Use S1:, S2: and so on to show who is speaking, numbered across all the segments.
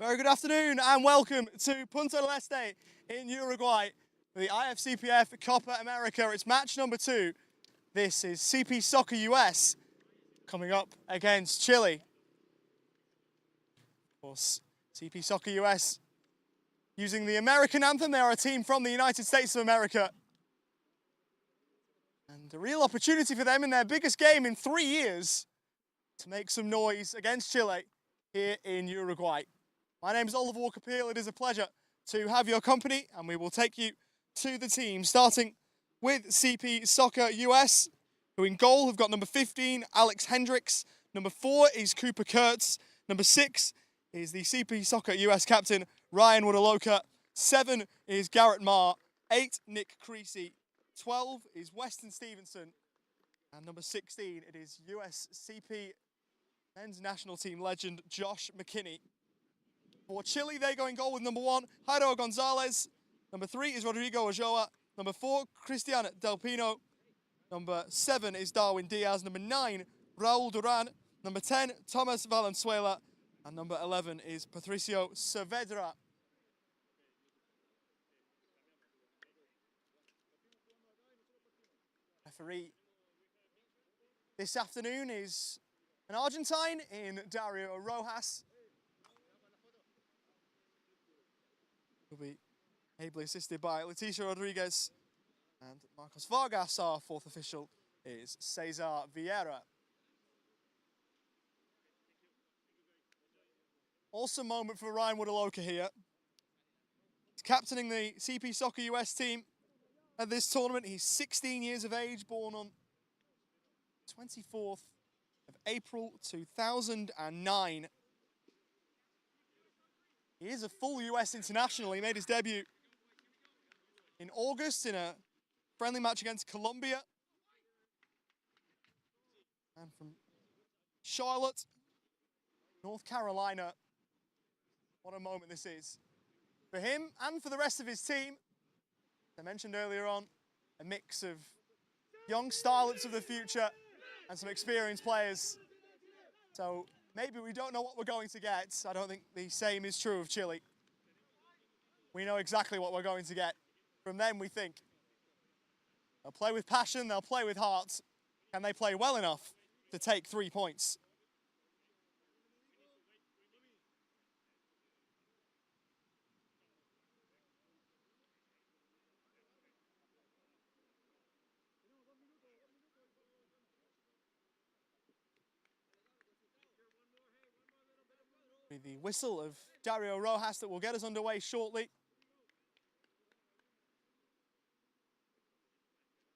S1: Very good afternoon and welcome to Punta del Este in Uruguay for the IFCPF Copa America. It's match number 2. This is CP Soccer US coming up against Chile. Of course, CP Soccer US using the American anthem. They are a team from the United States of America. And a real opportunity for them in their biggest game in 3 years to make some noise against Chile here in Uruguay. My name is Oliver Walker-Peel. It is a pleasure to have your company, and we will take you to the team, starting with CP Soccer US, who in goal have got number 15, Alex Hendricks. Number 4 is Cooper Kurtz. Number 6 is the CP Soccer US captain, Ryan Woodaloka. 7 is Garrett Marr. 8, Nick Creasy. 12 is Weston Stevenson. And number 16, it is USCP men's national team legend, Josh McKinney. For Chile, they go in goal with number 1, Jairo Gonzalez. Number 3 is Rodrigo Ojoa. Number 4, Cristian Del Pino. Number 7 is Darwin Diaz. Number 9, Raul Duran. Number 10, Thomas Valenzuela. And number 11 is Patricio Saavedra. Referee this afternoon is an Argentine in Dario Rojas. Will be ably assisted by Leticia Rodriguez, and Marcos Vargas. Our 4th official is Cesar Vieira. Awesome moment for Ryan Woodaloka here. He's captaining the CP Soccer US team at this tournament. He's 16 years of age, born on 24th of April 2009. He is a full US international. He made his debut in August in a friendly match against Colombia. And from Charlotte, North Carolina. What a moment this is for him and for the rest of his team. As I mentioned earlier on, a mix of young starlets of the future and some experienced players. So maybe we don't know what we're going to get. I don't think the same is true of Chile. We know exactly what we're going to get. From them, we think they'll play with passion, they'll play with heart. Can they play well enough to take 3 points? The whistle of Dario Rojas that will get us underway shortly.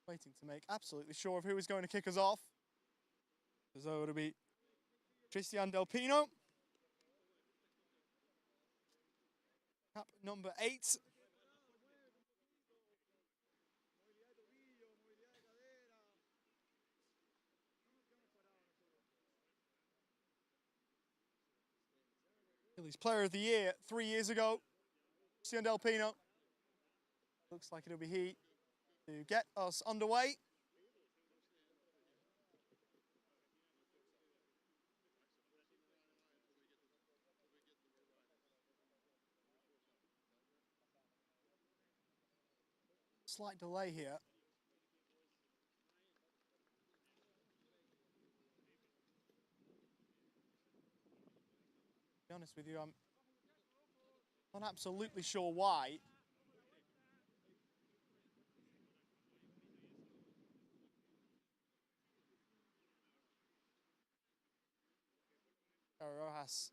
S1: Waiting to make absolutely sure of who is going to kick us off. So it'll be Cristian Del Pino. Cap number 8. Chile's Player of the Year 3 years ago. Cristian Del Pino. Looks like it'll be he to get us underway. Slight delay here. To be honest with you, I'm not absolutely sure why. Rojas,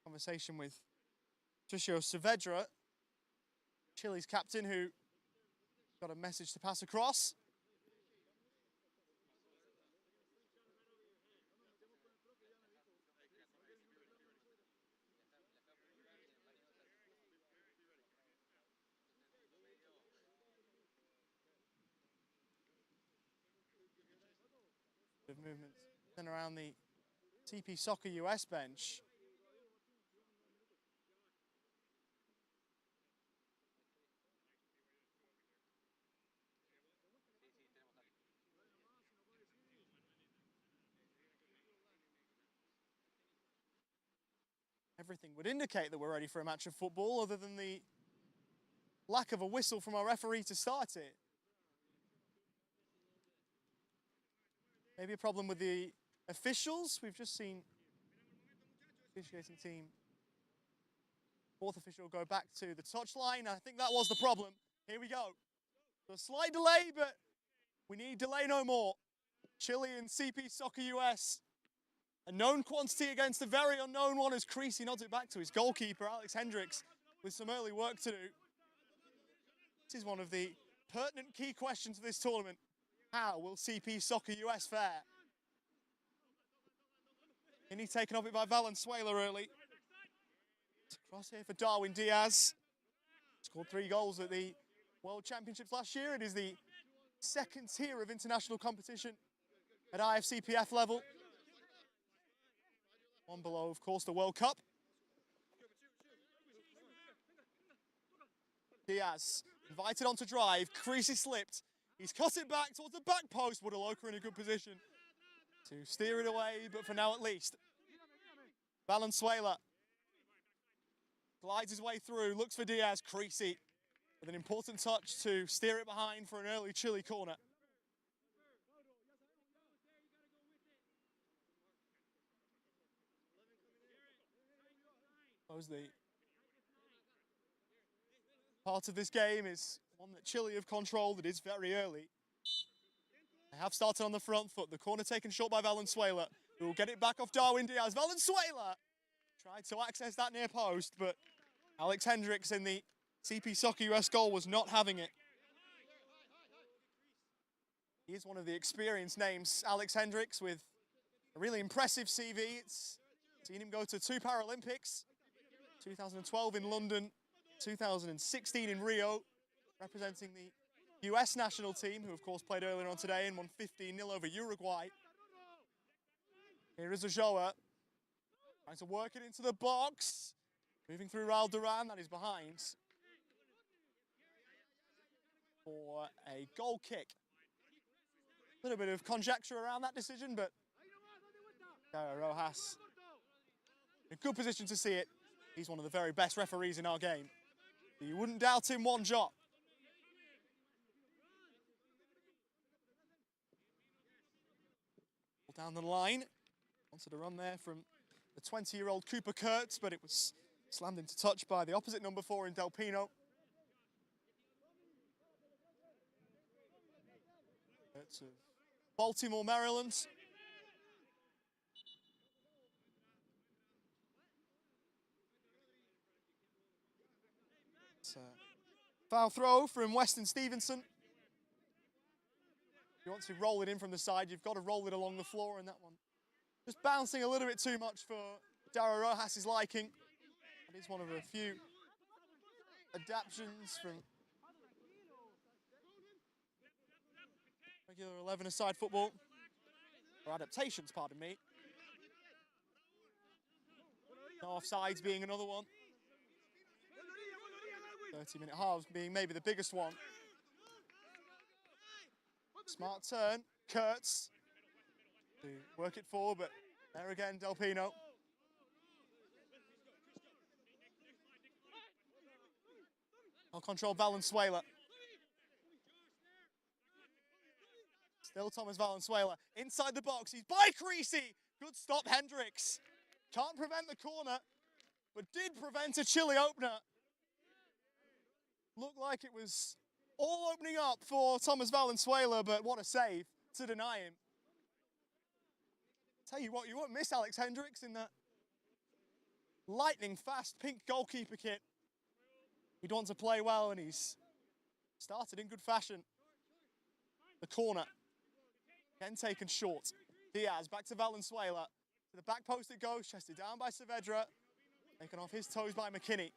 S1: conversation with Patricio Saavedra, Chile's captain, who got a message to pass across. Movements then around the CP Soccer US bench. Everything would indicate that we're ready for a match of football, other than the lack of a whistle from our referee to start it. Maybe a problem with the officials. We've just seen the officiating team, fourth official, go back to the touchline. I think that was the problem. Here we go. So a slight delay, but we need delay no more. Chile and CP Soccer US. A known quantity against a very unknown one as Creasy nods it back to his goalkeeper, Alex Hendricks, with some early work to do. This is one of the pertinent key questions of this tournament. How will CP Soccer US fare? And he's taken off it by Valenzuela early. It's a cross here for Darwin Diaz. Scored 3 goals at the World Championships last year. It is the second tier of international competition at IFCPF level. One below, of course, the World Cup. Diaz invited on to drive. Creasy slipped. He's cut it back towards the back post. Woodaloka in a good position to steer it away, but for now at least. Valenzuela glides his way through, looks for Diaz. Creasy with an important touch to steer it behind for an early Chile corner. The part of this game is one that Chile have controlled. It is very early. They have started on the front foot. The corner taken short by Valenzuela, who will get it back off Darwin Diaz. Valenzuela tried to access that near post, but Alex Hendricks in the CP Soccer US goal was not having it. He is one of the experienced names, Alex Hendricks, with a really impressive CV. It's seen him go to 2 Paralympics. 2012 in London, 2016 in Rio, representing the US national team, who of course played earlier on today and won 15-0 over Uruguay. Here is Ulloa, trying to work it into the box. Moving through Raul Duran, that is behind. For a goal kick. A little bit of conjecture around that decision, but Rojas in a good position to see it. He's one of the very best referees in our game. You wouldn't doubt him one jot. Down the line. Wanted to run there from the 20-year-old Cooper Kurtz, but it was slammed into touch by the opposite number 4 in Del Pino. Kurtz of Baltimore, Maryland. Foul throw from Weston Stevenson. If you want to roll it in from the side, you've got to roll it along the floor, and that one just bouncing a little bit too much for Dario Rojas' liking. That is one of a few adaptations from regular 11-a-side football, or adaptations, pardon me. No offsides being another one. 30-minute halves being maybe the biggest one. Smart turn, Kurtz to work it forward, but there again, Del Pino. Well controlled Valenzuela. Still Thomas Valenzuela inside the box. He's by Creasy. Good stop, Hendricks. Can't prevent the corner, but did prevent a Chile opener. Looked like it was all opening up for Thomas Valenzuela, but what a save to deny him. Tell you what, you won't miss Alex Hendricks in that lightning fast pink goalkeeper kit. He'd want to play well, and he's started in good fashion. The corner, again taken short. Diaz back to Valenzuela. To the back post it goes, chested down by Saavedra. Taken off his toes by McKinney.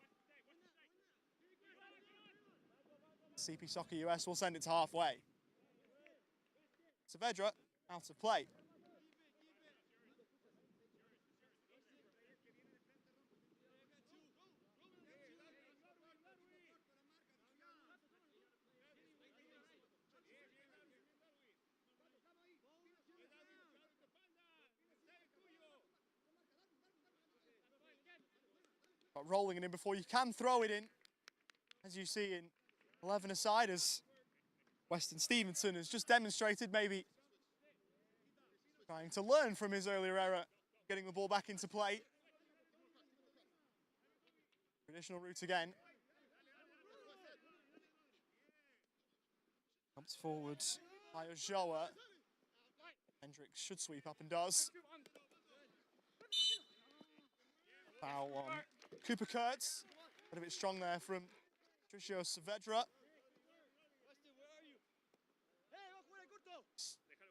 S1: CP Soccer US will send it to halfway. Saavedra out of play. But rolling it in before you can throw it in, as you see in 11 aside, as Weston Stevenson has just demonstrated, maybe trying to learn from his earlier error, getting the ball back into play. Traditional route again. Comes forward by Ojoa. Hendricks should sweep up and does. Foul on Cooper Kurtz. A bit strong there from Tricio Saavedra.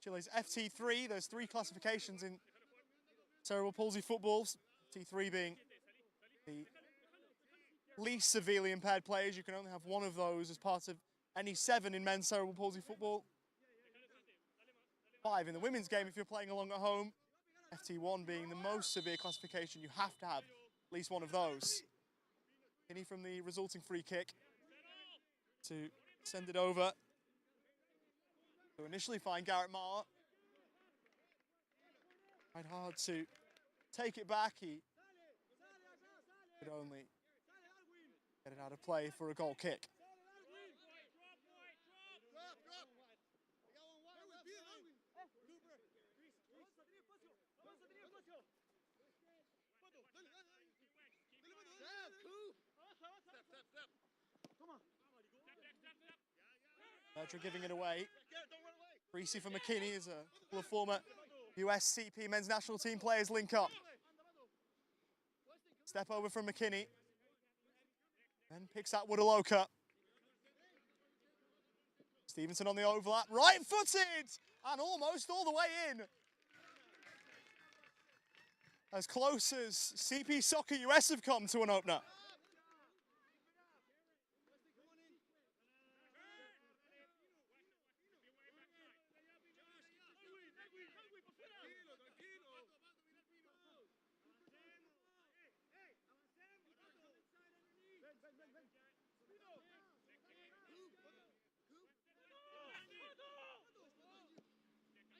S1: Chile's FT3, there's 3 classifications in cerebral palsy football. FT3 being the least severely impaired players. You can only have 1 of those as part of any 7 in men's cerebral palsy football. 5 in the women's game if you're playing along at home. FT1 being the most severe classification, you have to have at least 1 of those. Kinney from the resulting free kick to send it over. To initially find Garrett Marr. Tried hard to take it back. He could only get it out of play for a goal kick. Berger giving it away. Creasy for McKinney as a couple of former IFCPF men's national team players link up. Step over from McKinney. Then picks out Woodaloka. Stevenson on the overlap, right-footed, and almost all the way in. As close as CP Soccer US have come to an opener.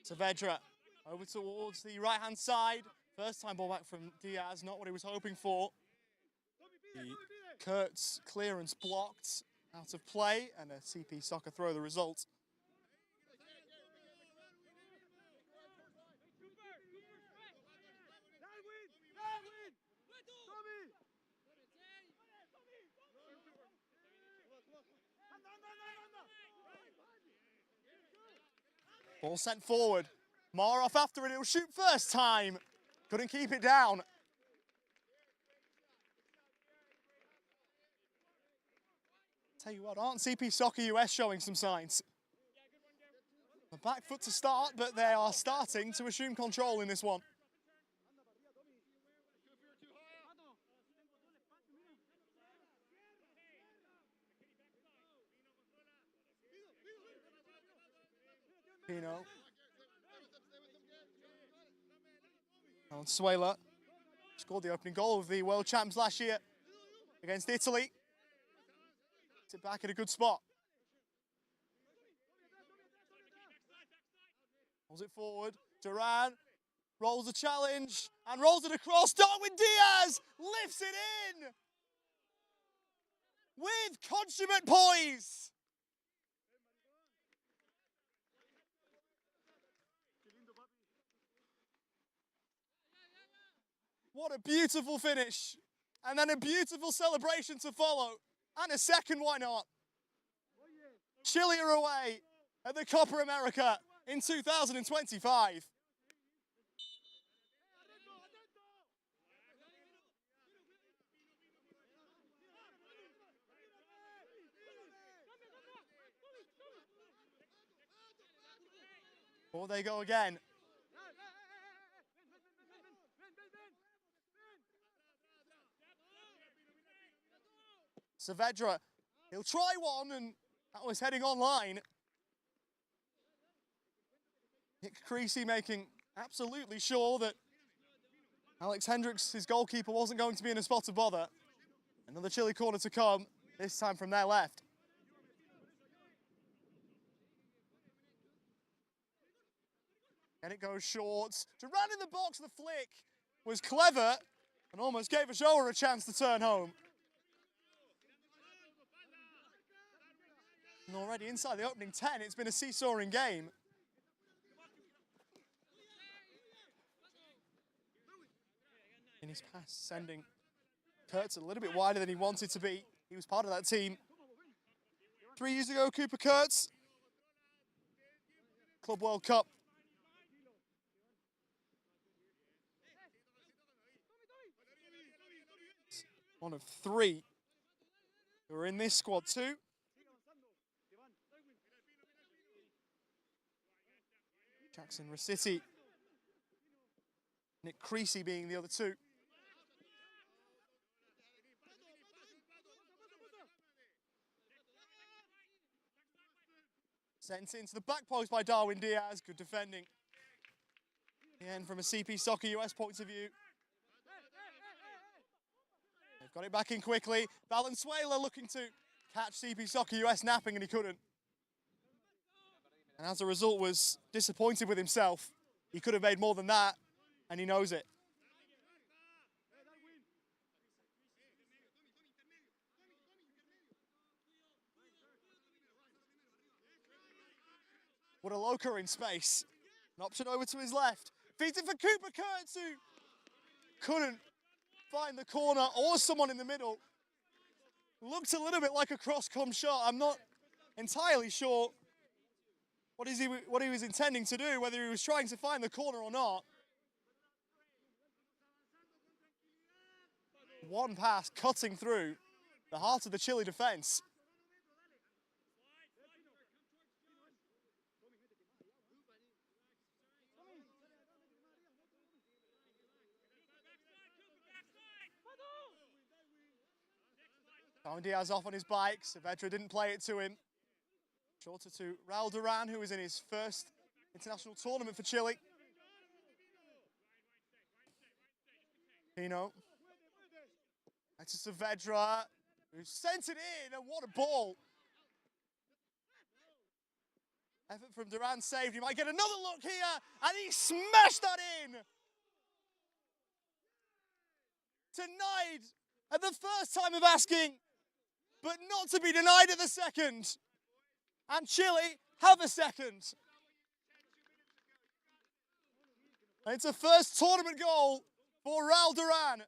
S1: Saavedra over towards the right-hand side. First time ball back from Diaz, not what he was hoping for. The Kurtz clearance blocked out of play, and a CP Soccer throw the result. Ball sent forward. Marr off after it. He'll shoot first time. Couldn't keep it down. Tell you what, aren't CP Soccer US showing some signs? A back foot to start, but they are starting to assume control in this one. Pino. Suela scored the opening goal of the world champs last year against Italy. Sit back at a good spot. Rolls it forward. Duran rolls the challenge and rolls it across. Darwin Diaz lifts it in with consummate poise. What a beautiful finish. And then a beautiful celebration to follow. And a second, why not? Chile are away at the Copa América in 2025. Or they go again. Saavedra, he'll try one, and that was heading online. Nick Creasy making absolutely sure that Alex Hendricks, his goalkeeper, wasn't going to be in a spot of bother. Another Chile corner to come, this time from their left. And it goes short. To run in the box, the flick was clever, and almost gave Ashoa a chance to turn home. And already inside the opening 10, it's been a seesawing game. In his pass, sending Kurtz a little bit wider than he wanted to be. He was part of that team 3 years ago, Cooper Kurtz. Club World Cup. One of three who are in this squad too. Jackson Rossetti, Nick Creasy being the other two. Sent into the back post by Darwin Diaz. Good defending. Again, from a CP Soccer US point of view. They've got it back in quickly. Valenzuela looking to catch CP Soccer US napping, and he couldn't. And as a result was disappointed with himself. He could have made more than that, and he knows it. What a Loca in space. An option over to his left. Feeds it for Cooper Kurtz, who couldn't find the corner or someone in the middle. Looked a little bit like a cross-come shot. I'm not entirely sure what he was intending to do, whether he was trying to find the corner or not. One pass cutting through the heart of the Chile defense. Darwin Diaz off on his bike. Saavedra didn't play it to him. Shorter to Raul Duran, who was in his first international tournament for Chile. Pino. Back to Saavedra, who sent it in, and what a ball. Effort from Duran saved. He might get another look here, and he smashed that in. Denied at the first time of asking, but not to be denied at the second. And Chile have a second. And it's a first tournament goal for Raul Duran.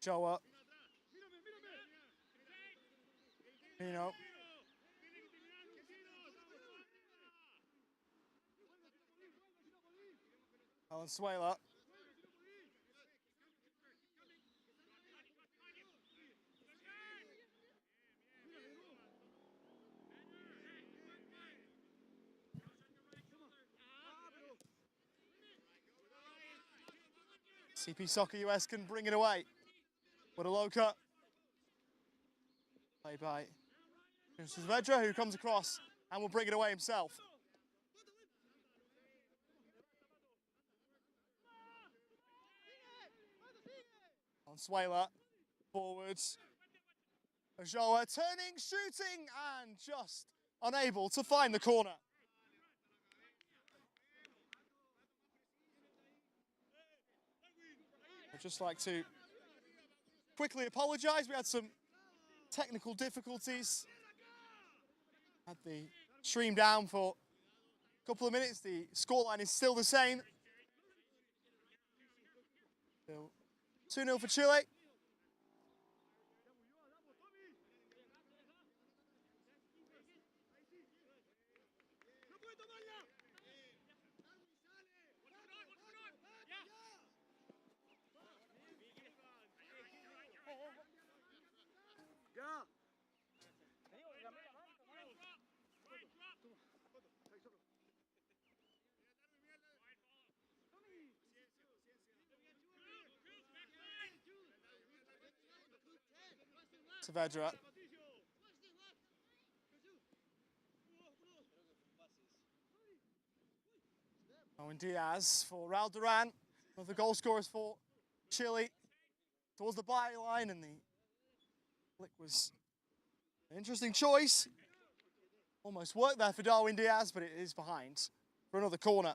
S1: Joa. Pino. Valenzuela. CP Soccer US can bring it away. Guadaloca. Played by Vedra, who comes across and will bring it away himself. Valenzuela. Forwards. Joa turning, shooting, and just unable to find the corner. I'd just like to quickly apologise. We had some technical difficulties. Had the stream down for a couple of minutes. The scoreline is still the same. Still 2-0 for Chile. Vedra. Owen Diaz for Raul Duran, one of the goal scorers for Chile, towards the byline, and the flick was an interesting choice. Almost worked there for Darwin Diaz, but it is behind for another corner.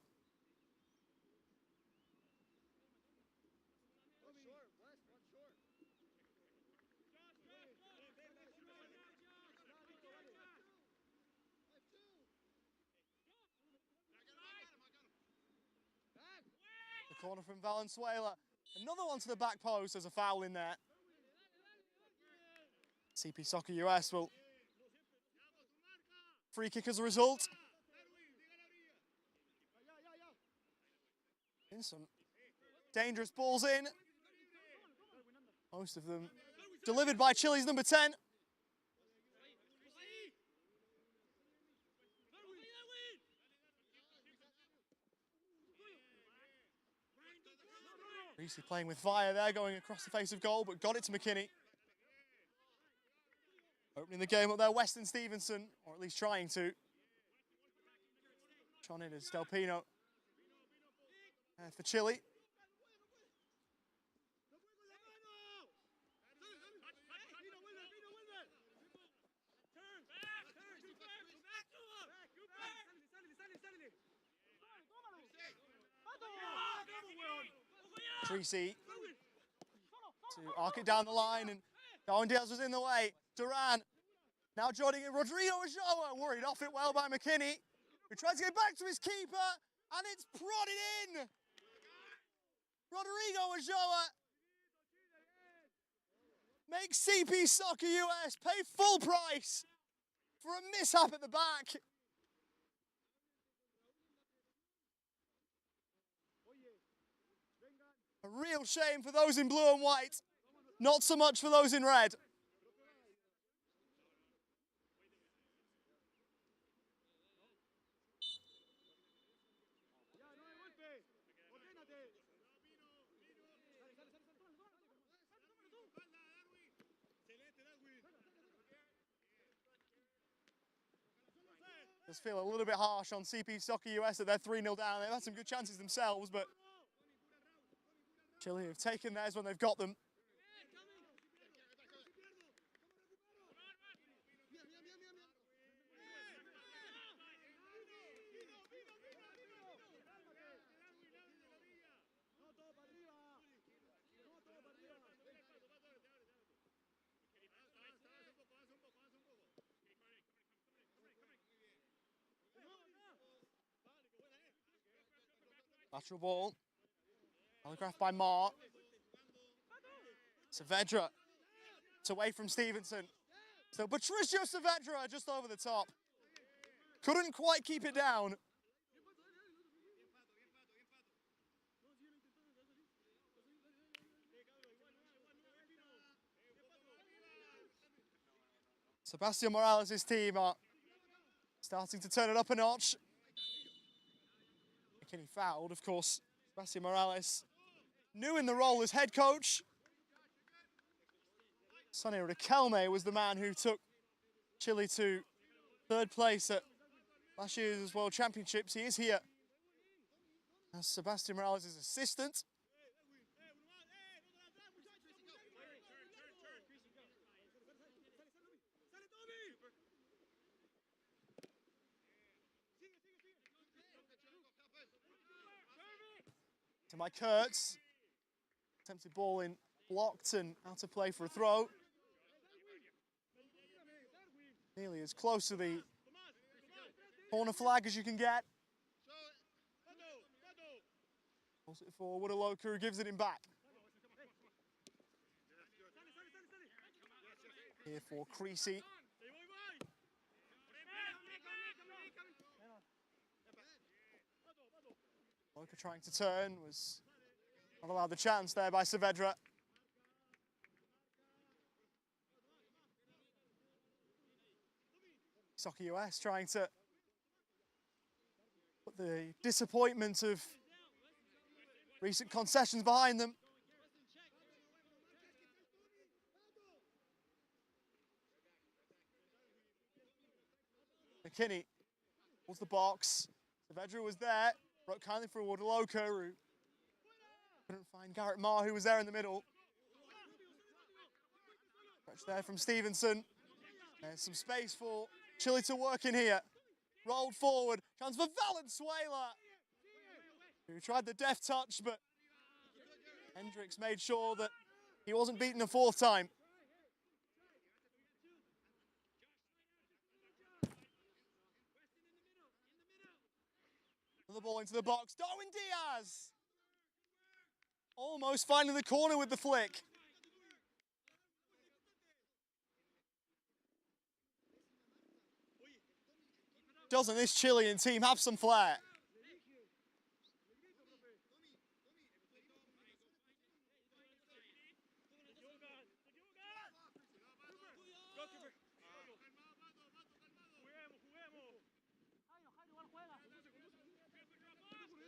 S1: The corner from Valenzuela. Another one to the back post. There's a foul in there. CP Soccer US will free kick as a result. In some dangerous balls in. Most of them delivered by Chile's number 10. Reese playing with fire there, going across the face of goal, but got it to McKinney. Opening the game up there, Weston Stevenson, or at least trying to. Shot in as Del Pino. For Chile. Treacy to arc it down the line, and Darwin Diaz was in the way. Duran now joining in. Rodrigo Ochoa worried off it well by McKinney, who tries to get back to his keeper, and it's prodded in. Rodrigo Ochoa makes CP Soccer US pay full price for a mishap at the back. A real shame for those in blue and white, not so much for those in red. Just feel a little bit harsh on CP Soccer US that they're 3-0 down. They've had some good chances themselves, but Chile have taken theirs when they've got them. Lateral ball. Telegraphed by Marr. Saavedra. It's away from Stevenson. So Patricio Saavedra just over the top. Couldn't quite keep it down. Sebastian Morales' team are starting to turn it up a notch. McKinney fouled, of course. Sebastian Morales, new in the role as head coach. Sonny Riquelme was the man who took Chile to third place at last year's World Championships. He is here as Sebastian Morales' assistant. To Mike Kurtz. Attempted ball in, blocked and out of play for a throw. Nearly as close to the corner flag as you can get. Pulls it forward, Aloka who gives it him back. Here for Creasy. Aloka trying to turn, was not allowed the chance there by Saavedra. Soccer US trying to put the disappointment of recent concessions behind them. McKinney pulls the box. Saavedra was there, broke kindly forward Aloka, who couldn't find Garrett Marr, who was there in the middle. Stretch there from Stevenson. There's some space for Chile to work in here. Rolled forward, chance for Valenzuela, who tried the deft touch, but Hendricks made sure that he wasn't beaten a fourth time. Another ball into the box, Darwin Diaz! Almost finding the corner with the flick. Doesn't this Chilean team have some flair?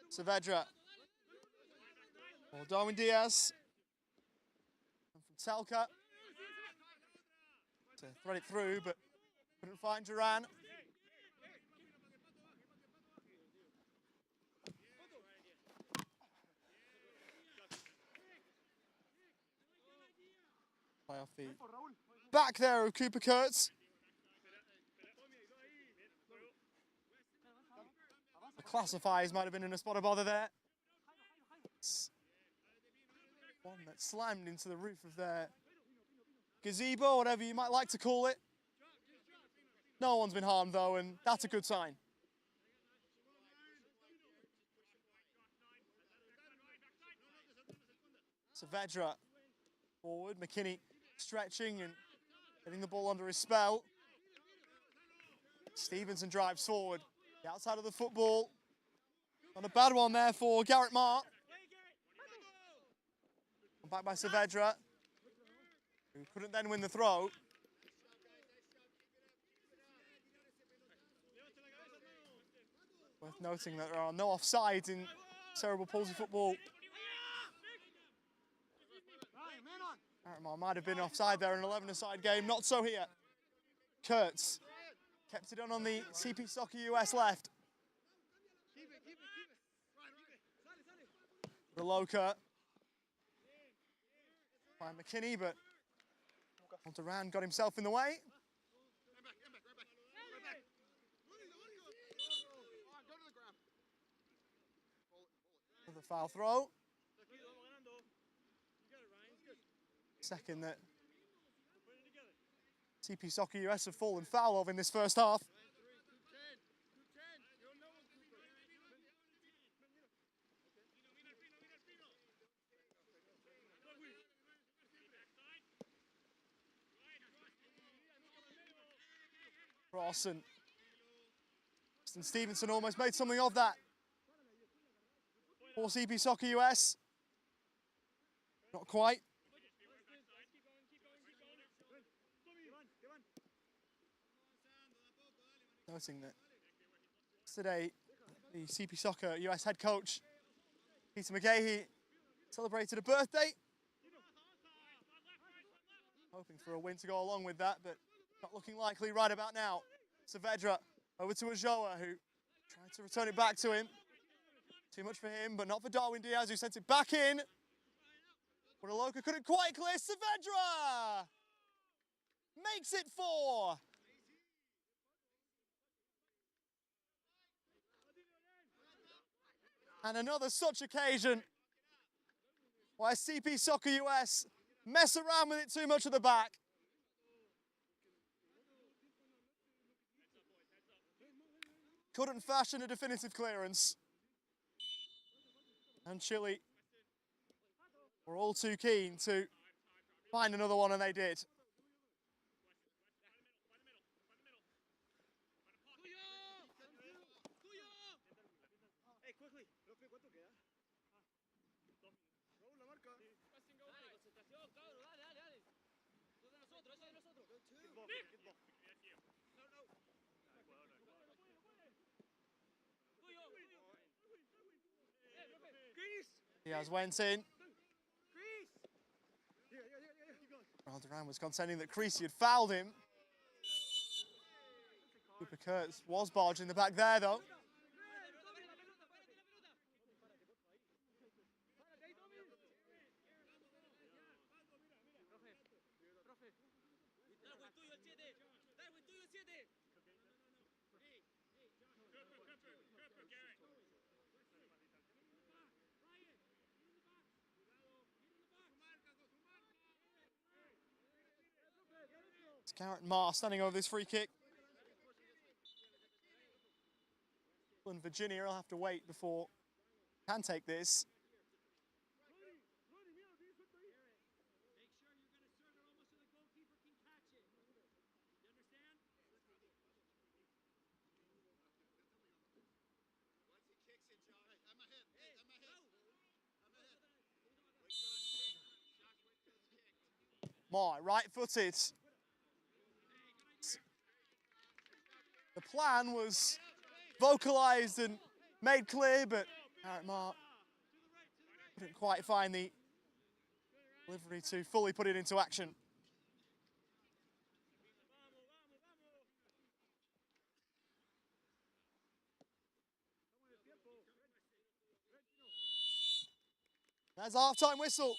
S1: Saavedra. Or Darwin Diaz. And from Telka. To thread it through, but couldn't find Duran. Play off the back there of Cooper Kurtz. The classifiers might have been in a spot of bother there. It's one that slammed into the roof of their gazebo, whatever you might like to call it. No one's been harmed though, and that's a good sign. Saavedra forward, McKinney stretching and getting the ball under his spell. Stevenson drives forward, the outside of the football. Not a bad one there for Garrett Marr. Back by Saavedra, who couldn't then win the throw. Worth noting that there are no offsides in cerebral palsy football. Garrett Marr might have been offside there in an 11-a-side game, not so here. Kurtz kept it on the CP Soccer US left. Aloka by McKinney, but Duran got himself in the way. Another foul throw. Second that CP Soccer US have fallen foul of in this first half. cross, and Stevenson almost made something of that for CP Soccer US. Not quite. Noting that yesterday, the CP Soccer US head coach, Peter McGahey, celebrated a birthday. Hoping for a win to go along with that, but not looking likely right about now. Saavedra over to Ajoa, who tried to return it back to him. Too much for him, but not for Darwin Diaz, who sent it back in. But Aloka couldn't quite clear. Saavedra makes it 4. And another such occasion why CP Soccer US mess around with it too much at the back. Couldn't fashion a definitive clearance. And Chile were all too keen to find another one, and they did. Diaz went in. Duran was contending that Creasy had fouled him. Cooper Kurtz was barging the back there, though. It's Garrett Marr standing over this free kick. And Virginia will have to wait before can take this. Marr, right-footed. The plan was vocalised and made clear, but Garrett Marr couldn't quite find the delivery to fully put it into action. There's a half-time whistle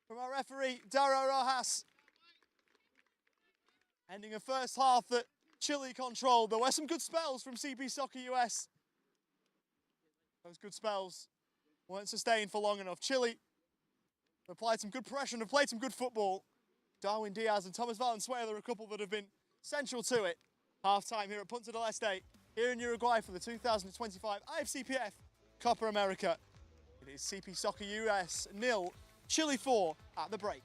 S1: from our referee, Dario Rojas. Ending a first half that Chile controlled. There were some good spells from CP Soccer US. Those good spells weren't sustained for long enough. Chile applied some good pressure and have played some good football. Darwin Diaz and Thomas Valenzuela are a couple that have been central to it. Half-time here at Punta del Este, here in Uruguay for the 2025 IFCPF Copa America. It is CP Soccer US 0, Chile 4 at the break.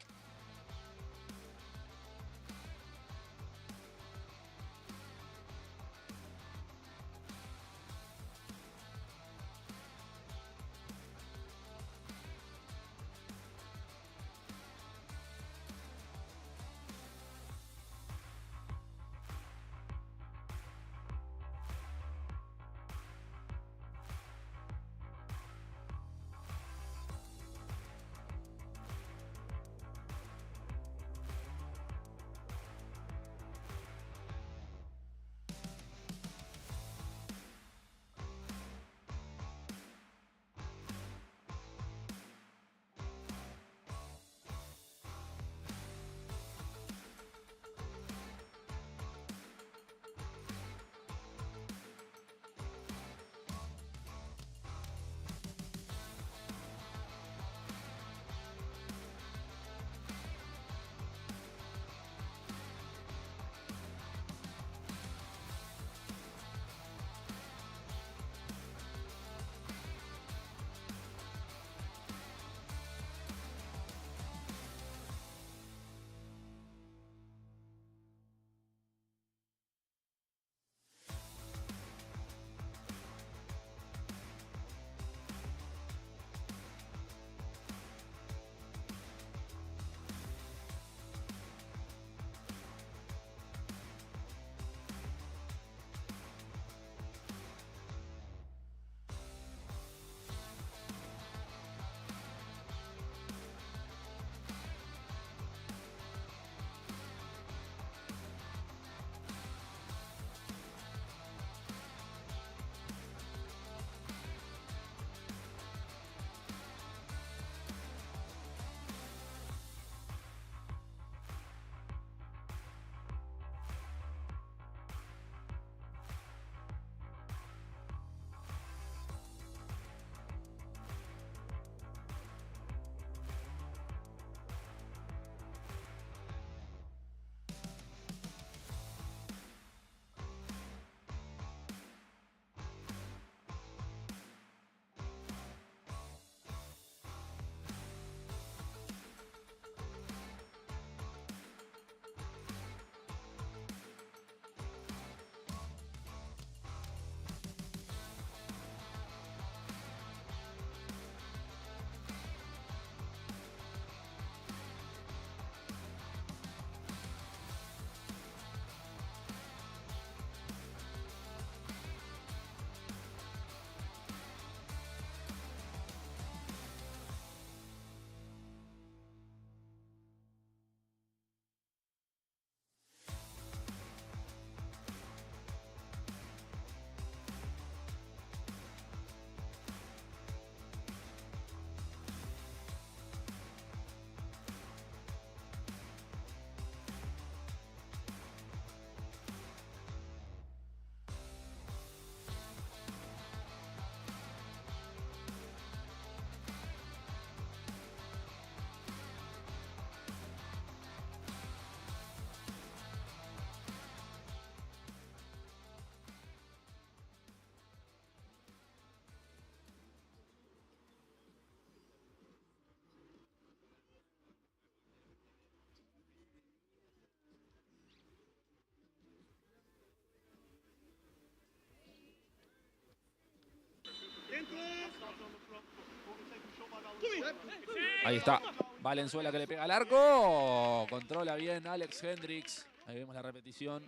S2: Ahí está. Valenzuela que le pega al arco. Controla bien Alex Hendricks. Ahí vemos la repetición.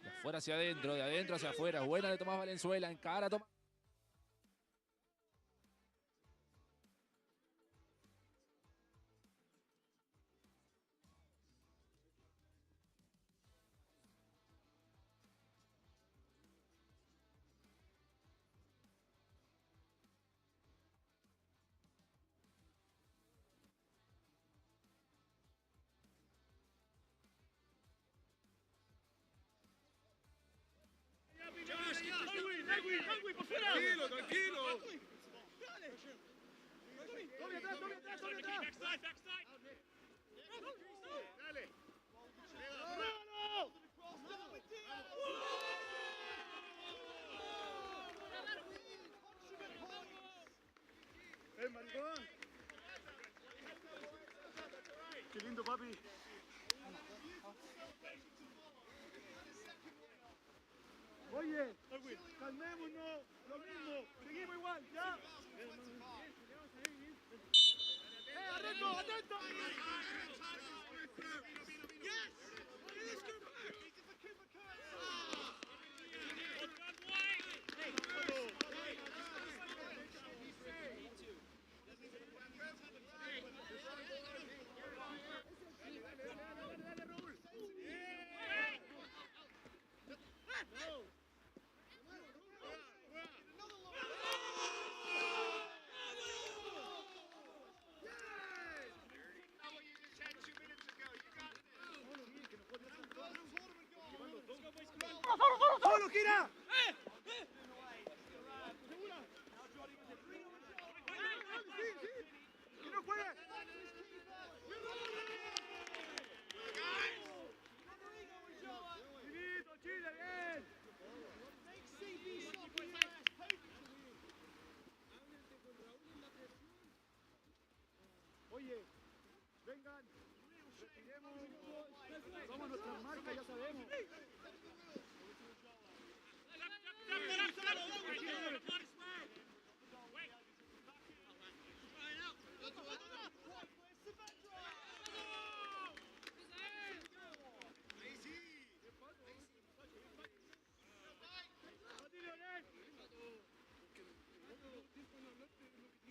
S2: De afuera hacia adentro, de adentro hacia afuera. Buena de Tomás Valenzuela. Encara Tomás.
S3: Tranquilo, tranquilo. Dale. Maricón. Qué lindo, papi. Oye, calmémonos, lo mismo, seguimos igual, ¿ya? ¡Atento, atento! ¡Solo, gira! ¡Que no juegue! ¡Finito, Chile, bien! Oye, vengan, retiremos, somos nuestras marcas, ya sabemos.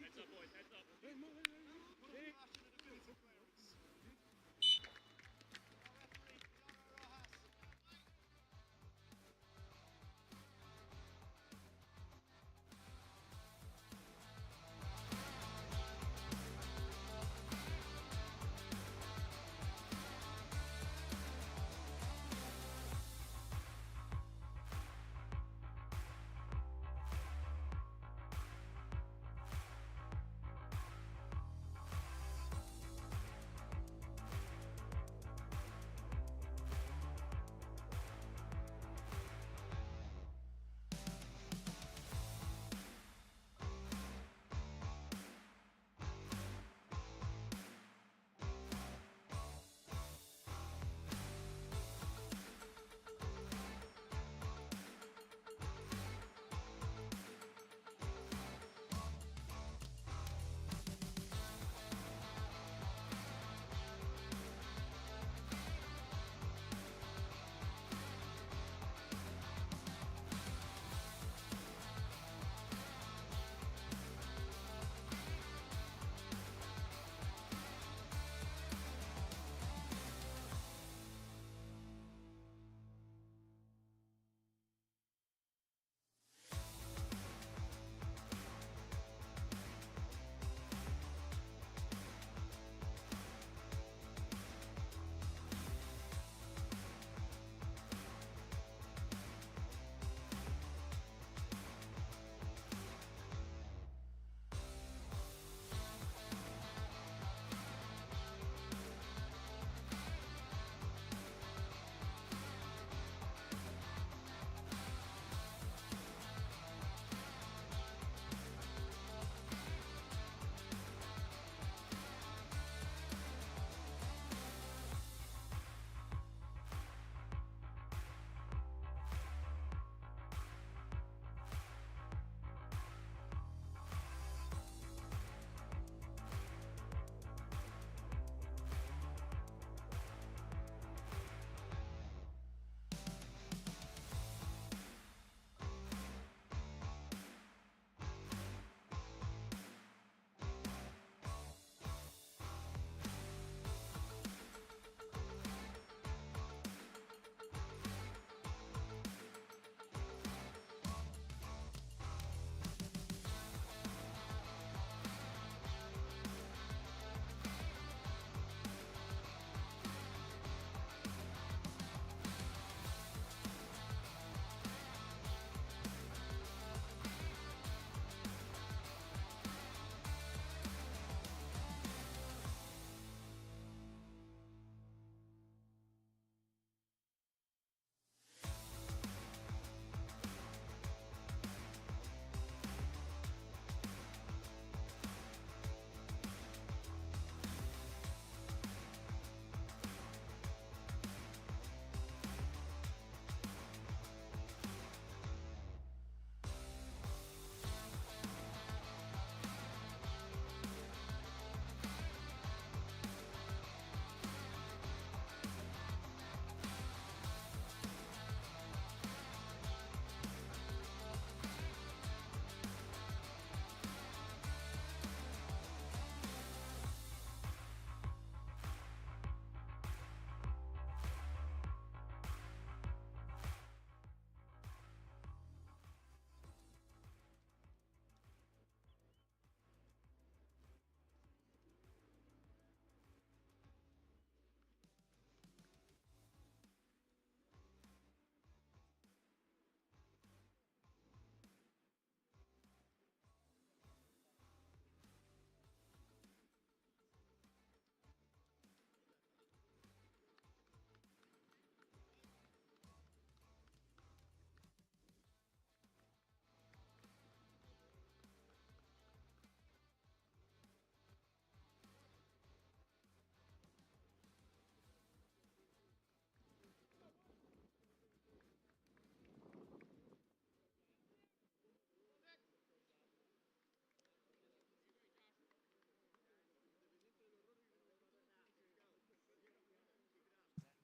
S3: Heads up, boys, heads up.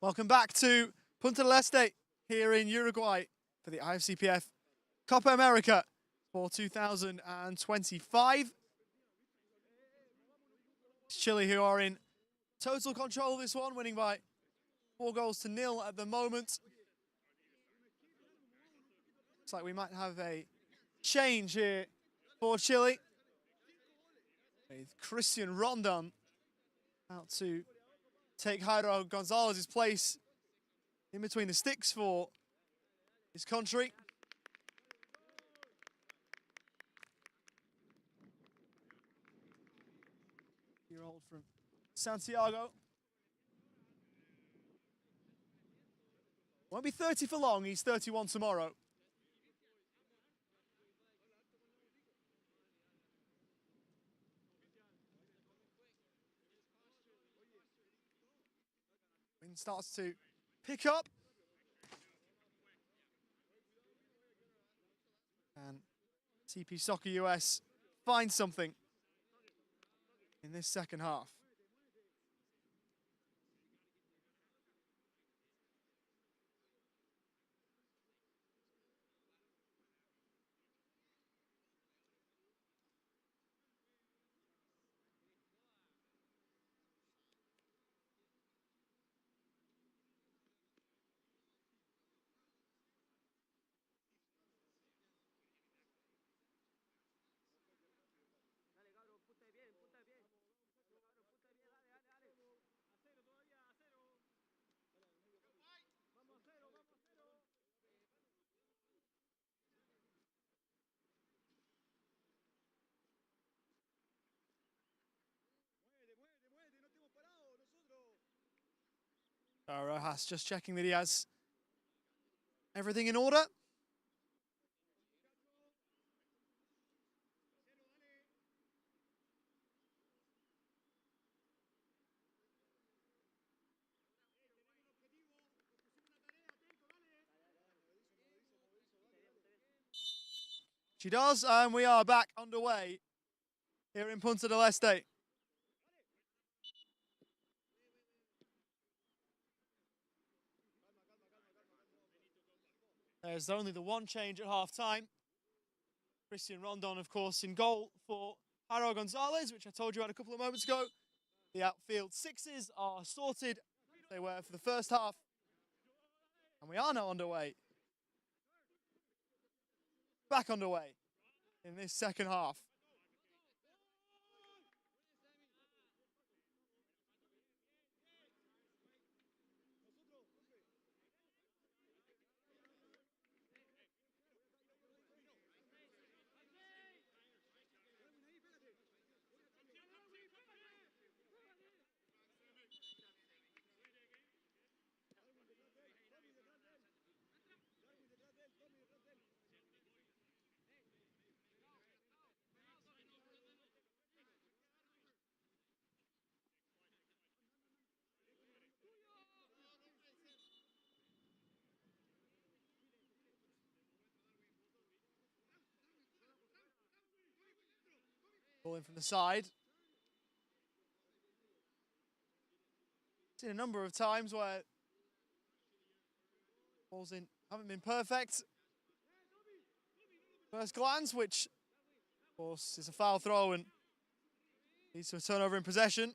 S1: Welcome back to Punta del Este here in Uruguay for the IFCPF Copa America for 2025. It's Chile who are in total control of this one, winning by 4-0 at the moment. Looks like we might have a change here for Chile, with Christian Rondon out to take Jairo Gonzalez's place in between the sticks for his country. Year-old from Santiago. Won't be 30 for long, he's 31 tomorrow. Wind starts to pick up. And TP Soccer US finds something in this second half. Rojas just checking that he has everything in order. She does, and we are back underway here in Punta del Este. There's only the one change at half-time. Christian Rondon, of course, in goal for Jairo Gonzalez, which I told you about a couple of moments ago. The outfield sixes are sorted, as they were for the first half. And we are now underway. Back underway in this second half. Ball in from the side. Seen a number of times where balls in haven't been perfect. First glance, which of course is a foul throw and leads to a turnover in possession.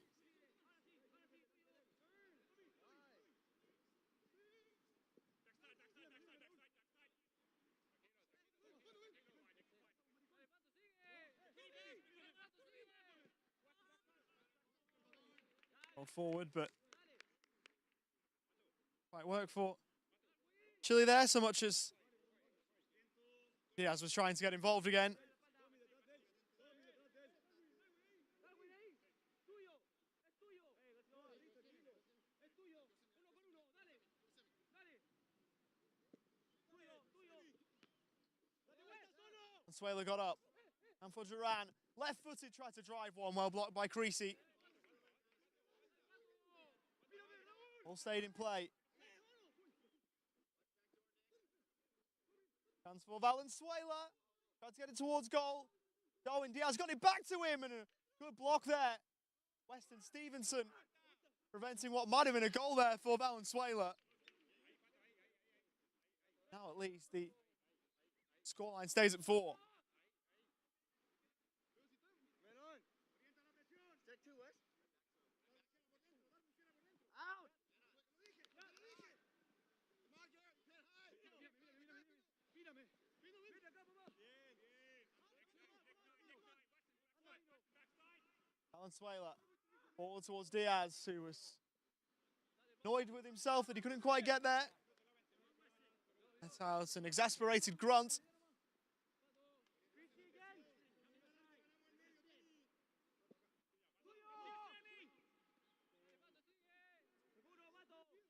S1: Rolled forward, but quite work for Chile there, so much as Diaz was trying to get involved again. Consuelo got up. And for Duran, left-footed, tried to drive one, well blocked by Creasy. All stayed in play. Chance for Valenzuela. Tried to get it towards goal. Darwin Diaz got it back to him, and a good block there. Weston Stevenson preventing what might have been a goal there for Valenzuela. Now at least the scoreline stays at 4. Valenzuela forward towards Diaz, who was annoyed with himself that he couldn't quite get there. That's out an exasperated grunt.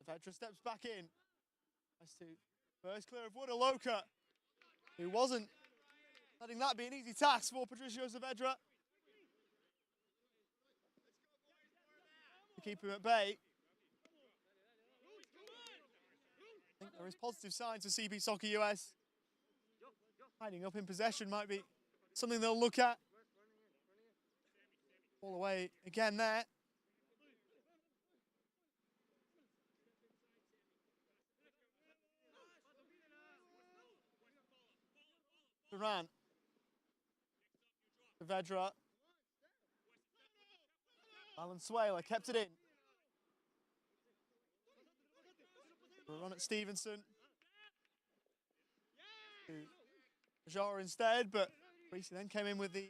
S1: Vedra steps back in. Nice to first clear of Woodaloka, who wasn't letting that be an easy task for Patricio Saavedra. To keep him at bay. I think there is positive signs for CB Soccer US. Hiding up in possession might be something they'll look at. All away again there. Duran. Saavedra. Valenzuela kept it in. Run at Stevenson. Jar instead, but Creasy then came in with the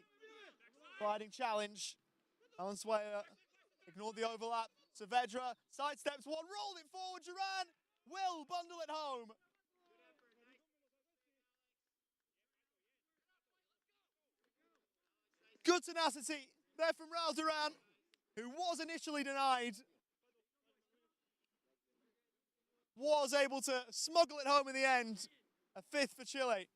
S1: sliding challenge. Valenzuela ignored the overlap. Saavedra sidesteps one, rolled it forward. Duran will bundle it home. Good tenacity there from Raul Duran, who was initially denied. Was able to smuggle it home in the end. A 5th for Chile.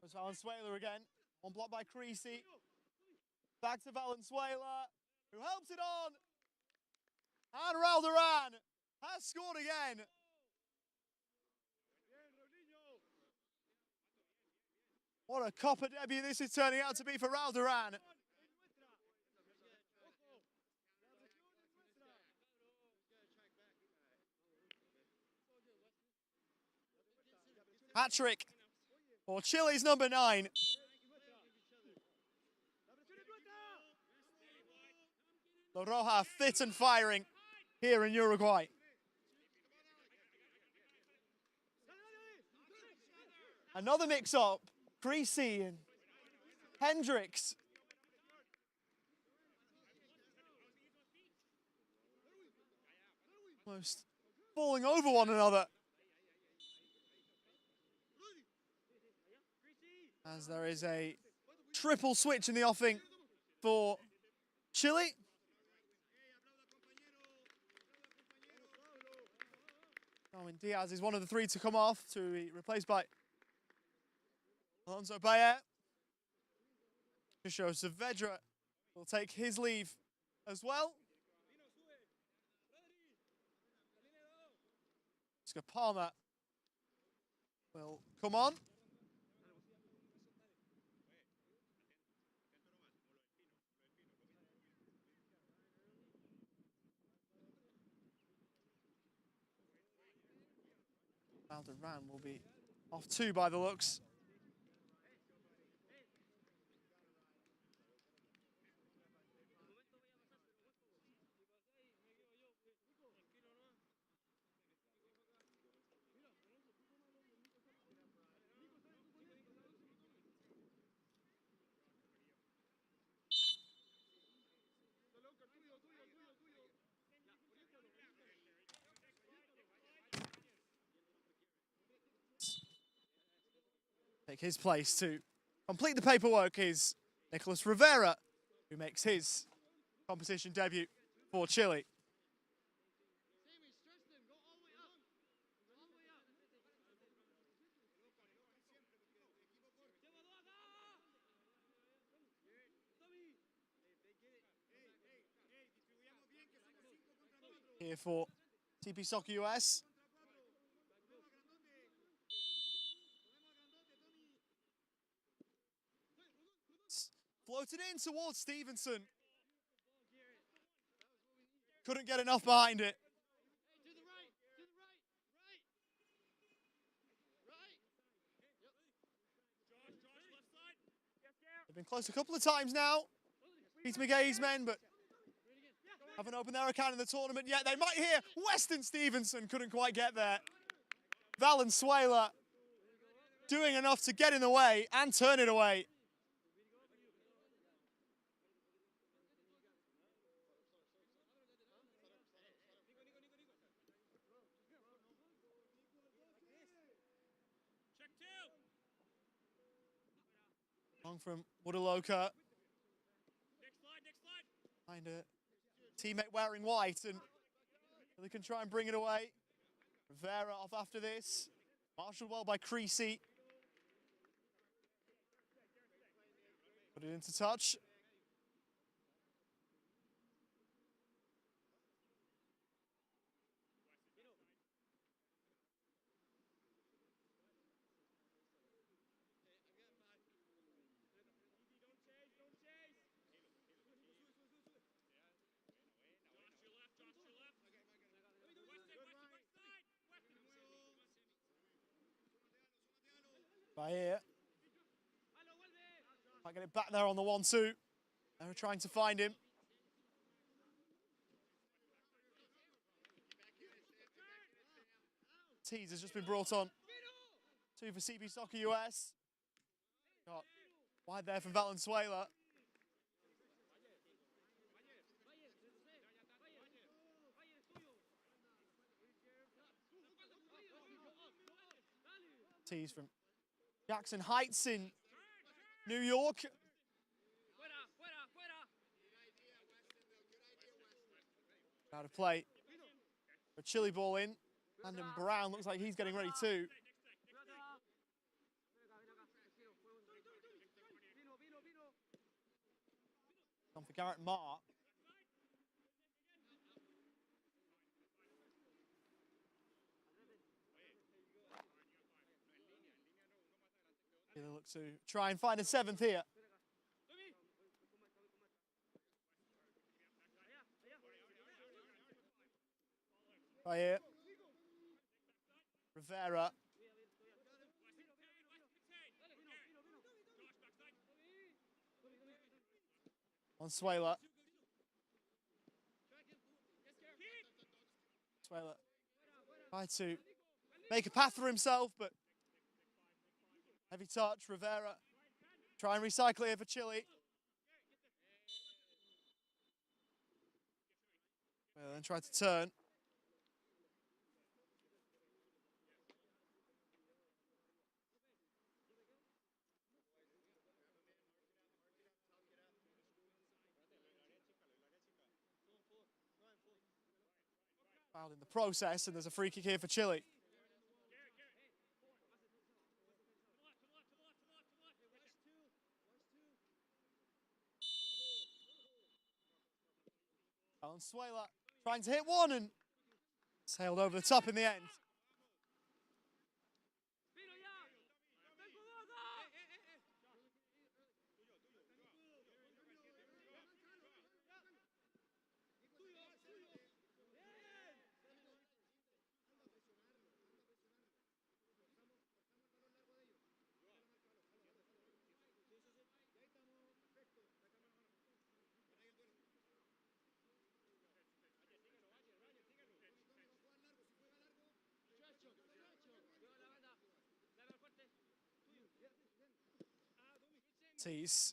S1: There's Valenzuela again. One block by Creasy. Back to Valenzuela, who helps it on. And Raul Duran has scored again. What a Copa debut this is turning out to be for Raul Duran. Hat-trick for Chile's number 9. La Roja fit and firing here in Uruguay. Another mix-up. Creasy and Hendricks. Almost falling over one another. As there is a triple switch in the offing for Chile. Darwin Diaz is one of the 3 to come off, to be replaced by Alonso Bayer. Patricio Saavedra will take his leave as well. Oscar Palmer will come on. Valderan will be off 2 by the looks. Take his place to complete the paperwork is Nicolas Rivera, who makes his competition debut for Chile. here for TP Soccer US. Floated in towards Stevenson. Couldn't get enough behind it. They've been close a couple of times now. Peter McGay's men, but haven't opened their account in the tournament yet. They might hear Weston Stevenson couldn't quite get there. Valenzuela doing enough to get in the way and turn it away. Long from Woodaloka. Find a teammate wearing white and they can try and bring it away. Rivera off after this. Marshaled well by Creasy. Put it into touch. By here. Might get it back there on the 1-2. They were trying to find him. Tease has just been brought on. 2 for CB Soccer US. Got wide there from Valenzuela. Tease from Jackson Heights in New York. Out of play. A Chile ball in. Landon Brown looks like he's getting ready too. On for Garrett Marr. They look to try and find a 7th here. Right here. Rivera. On Suela. Suela tried to make a path for himself, but heavy touch. Rivera try and recycle it here for Chile. Well, then tried to turn. Fouled in the process, and there's a free kick here for Chile. Valenzuela trying to hit one and sailed over the top in the end. Tease.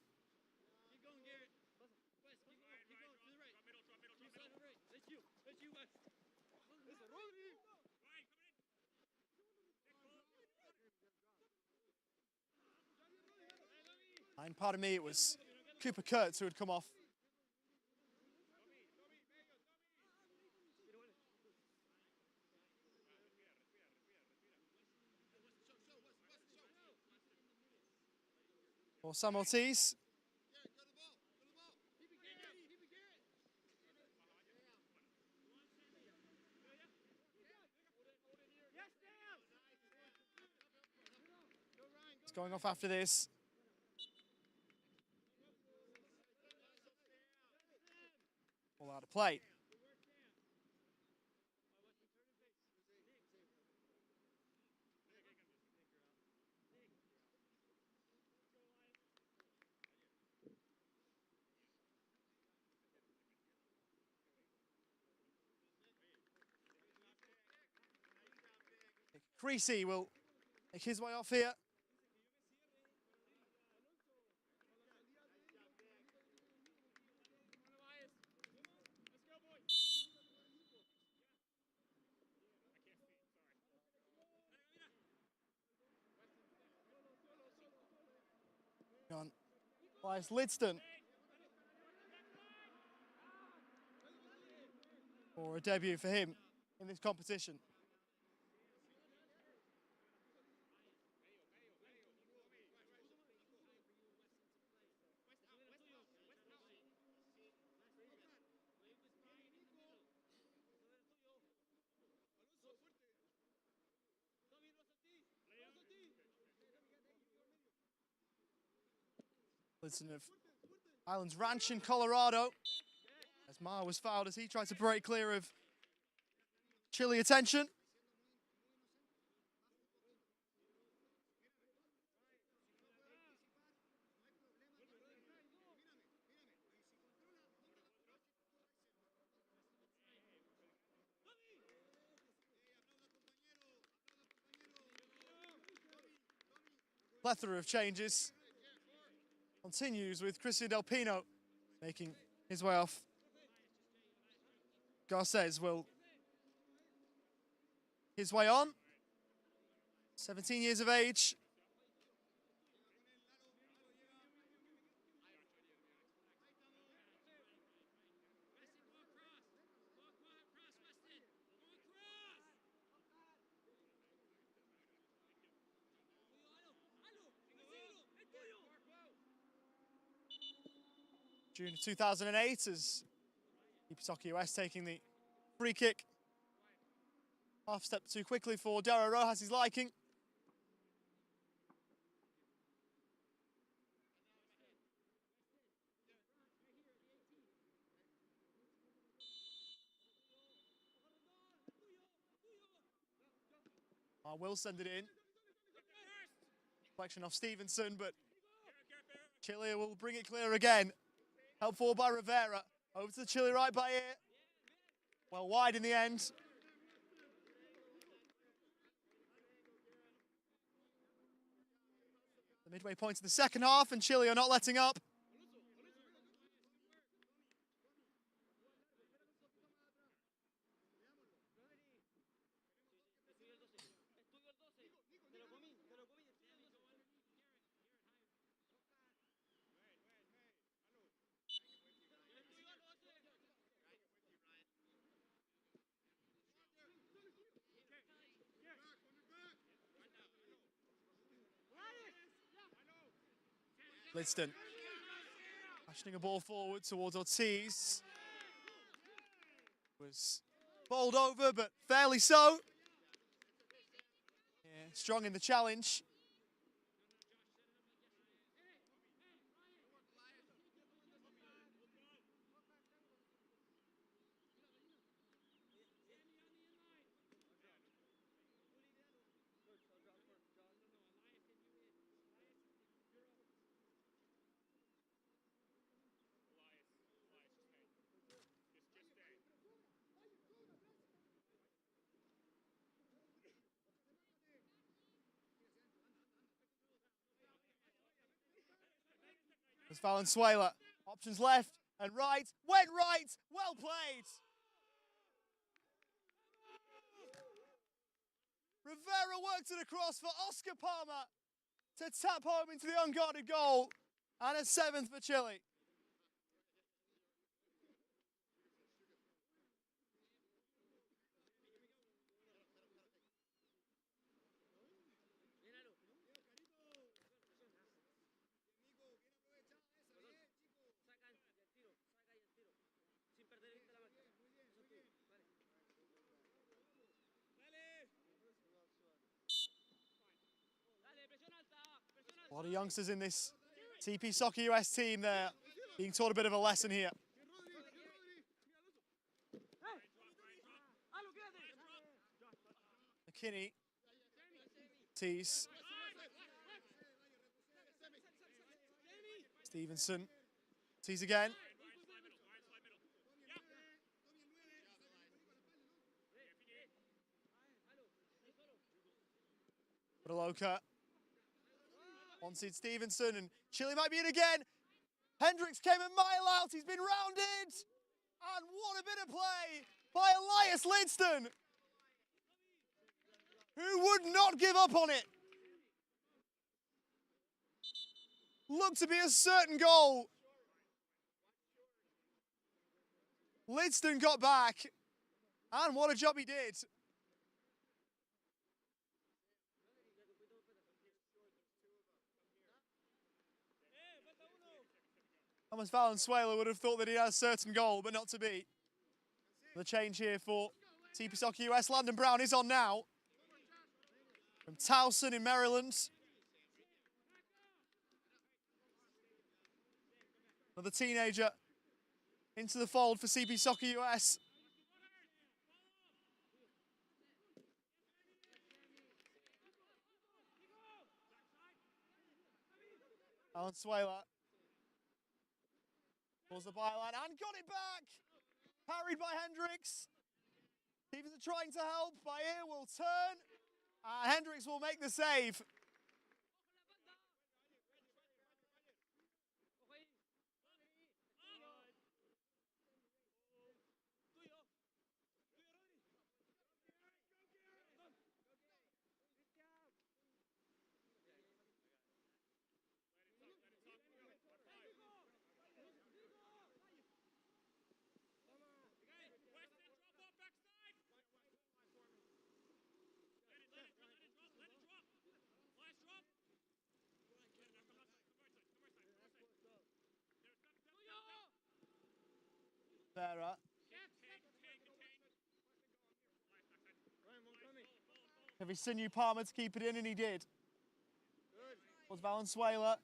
S1: And pardon me, it was Cooper Kurtz who had come off. Or Samuel Tease. It's going off after this. All out of play. Creasy will make his way off here. On Elias Lidston for a debut for him in this competition. Lidston of Islands Ranch in Colorado, as Ma was fouled as he tried to break clear of Chile attention. Plethora of changes. Continues with Christian Del Pino making his way off. Garces will his way on. 17 years of age. June of 2008 as Ipswich US taking the free kick. Half step too quickly for Daryl Rojas' liking. Will send it in. Reflection off Stevenson, but Chile will bring it clear again. Helped forward by Rivera. Over to the Chile right by ear. Well wide in the end. The midway point of the second half, and Chile are not letting up. Lidston flashing a ball forward towards Ortiz. Was bowled over, but fairly so. Yeah, strong in the challenge. There's Valenzuela. Options left and right. Went right. Well played. Rivera worked it across for Oscar Palmer to tap home into the unguarded goal. And a seventh for Chile. lot of youngsters in this TP Soccer US team there being taught a bit of a lesson here. McKinney. Tees. Stevenson. Tees again. Broloka. One-seed Stevenson, and Chile might be in again. Hendricks came a mile out. He's been rounded. And what a bit of play by Elias Lidston, who would not give up on it. Looked to be a certain goal. Lidston got back, and what a job he did. Thomas Valenzuela would have thought that he had a certain goal, but not to be. The change here for TP Soccer US. Landon Brown is on now. From Towson in Maryland. Another teenager into the fold for CP Soccer US. Valenzuela. Pulls the byline and got it back. Parried by Hendricks. Stevenson trying to help. Bayer will turn. Hendricks will make the save. Vera. Heavy sinew Palmer to keep it in, and he did. Was Valenzuela.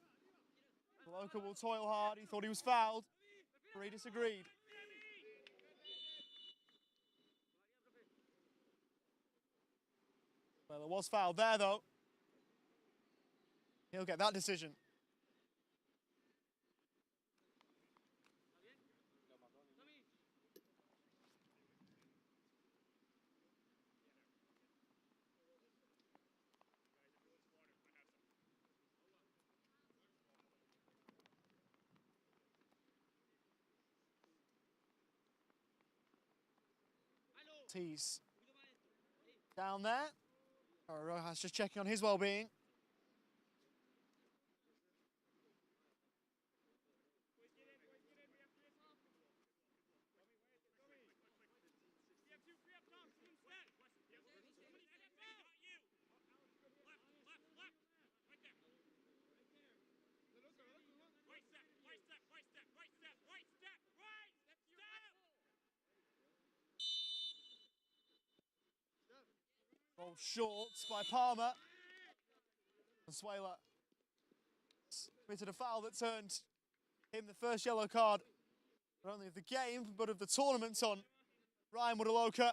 S1: Loca will toil hard. He thought he was fouled. He disagreed. Well, it was fouled there, though. He'll get that decision. Tees. Down there. Rojas just checking on his well-being. Rolled short by Palmer. Valenzuela committed a foul that turned him the first yellow card, not only of the game, but of the tournament on Ryan Woodaloka.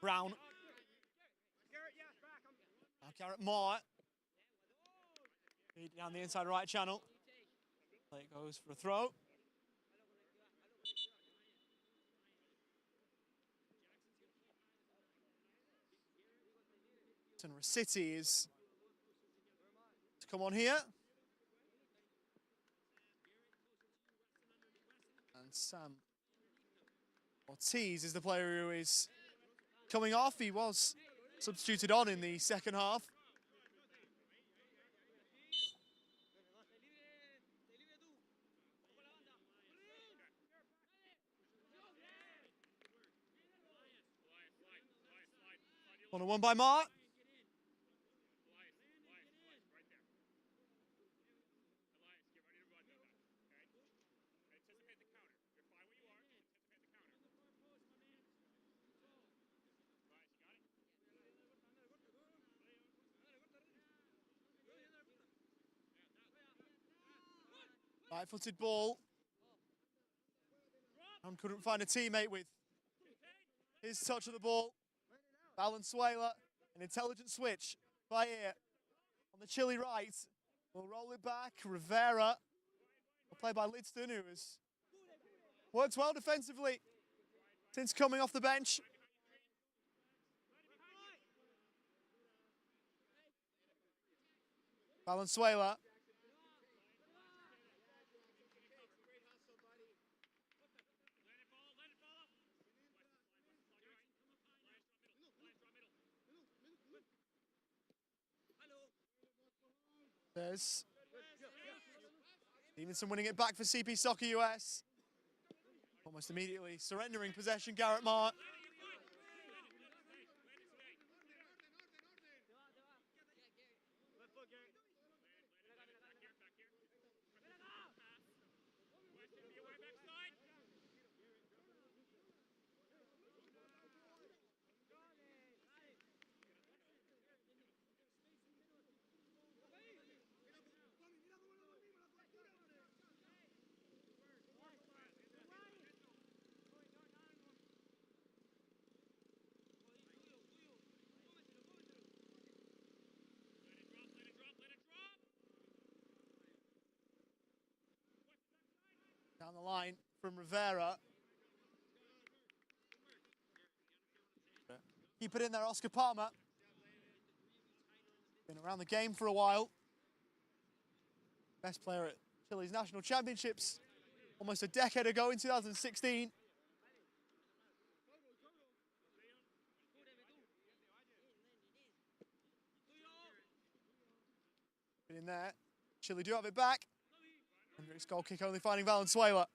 S1: Brown. Now Garrett Moore. Feed down the inside right channel. Play goes for a throw. City is to come on here. And Sam Ortiz is the player who is coming off. He was substituted on in the second half. 1-on-1 by Mart. Right-footed ball. And couldn't find a teammate with his touch of the ball. Valenzuela, an intelligent switch by ear on the Chile right. We'll roll it back. Rivera, played by Lidston, who has worked well defensively since coming off the bench. Valenzuela. There's Stevenson winning it back for CP Soccer US. Almost immediately surrendering possession, Garrett Mart. Down the line from Rivera. Keep it in there, Oscar Palmer. Been around the game for a while. Best player at Chile's national championships almost a decade ago in 2016. Been in there. Chile do have it back. Hendricks goal kick only finding Valenzuela.